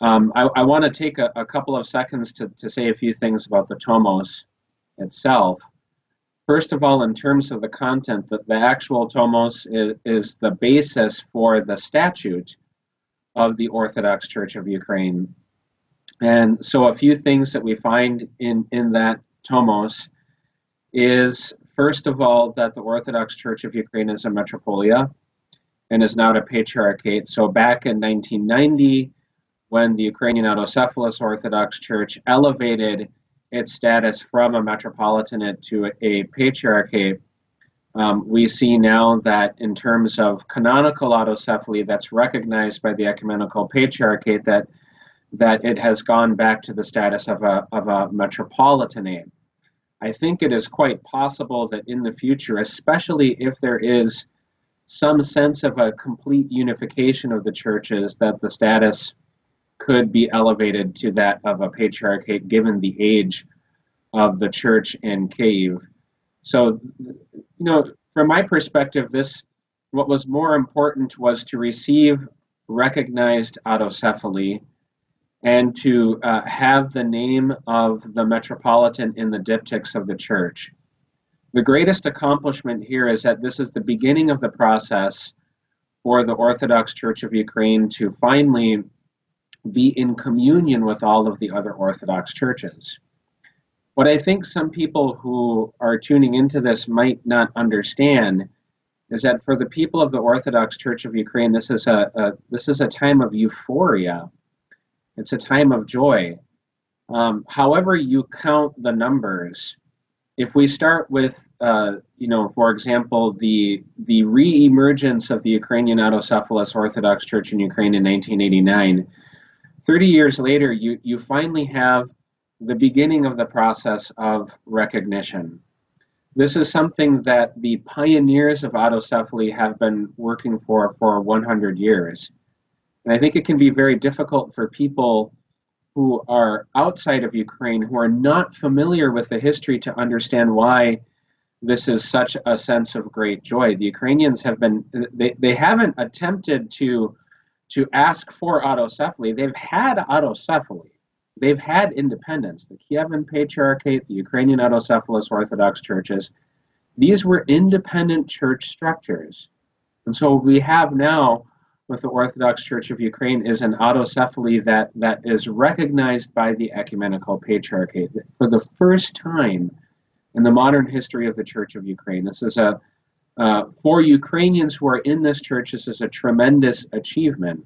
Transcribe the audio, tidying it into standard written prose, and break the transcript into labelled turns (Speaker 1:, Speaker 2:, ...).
Speaker 1: I want to take a couple of seconds to say a few things about the tomos itself. First of all, in terms of the content, the actual tomos is the basis for the statute of the Orthodox Church of Ukraine. And so a few things that we find in that tomos is, first of all, that the Orthodox Church of Ukraine is a Metropolia and is now a Patriarchate. So back in 1990, when the Ukrainian autocephalous Orthodox Church elevated its status from a metropolitanate to a patriarchate, we see now that in terms of canonical autocephaly that's recognized by the ecumenical patriarchate, that it has gone back to the status of a metropolitanate. I think it is quite possible that in the future, especially if there is some sense of a complete unification of the churches, that the status could be elevated to that of a patriarchate given the age of the church in Kyiv. So, from my perspective, what was more important was to receive recognized autocephaly and to have the name of the metropolitan in the diptychs of the church. The greatest accomplishment here is that this is the beginning of the process for the Orthodox Church of Ukraine to finally be in communion with all of the other Orthodox churches. What I think some people who are tuning into this might not understand is that for the people of the Orthodox Church of Ukraine, this is a time of euphoria. It's a time of joy. However you count the numbers, if we start with, for example, the re-emergence of the Ukrainian autocephalous Orthodox Church in Ukraine in 1989, 30 years later, you finally have the beginning of the process of recognition. This is something that the pioneers of autocephaly have been working for 100 years. And I think it can be very difficult for people who are outside of Ukraine, who are not familiar with the history, to understand why this is such a sense of great joy. The Ukrainians they haven't attempted to ask for autocephaly. They've had autocephaly. They've had independence. The Kievan Patriarchate, the Ukrainian autocephalous Orthodox churches, these were independent church structures. And so we have now, with the Orthodox Church of Ukraine, is an autocephaly that is recognized by the Ecumenical Patriarchate for the first time in the modern history of the Church of Ukraine. This is for Ukrainians who are in this church, this is a tremendous achievement.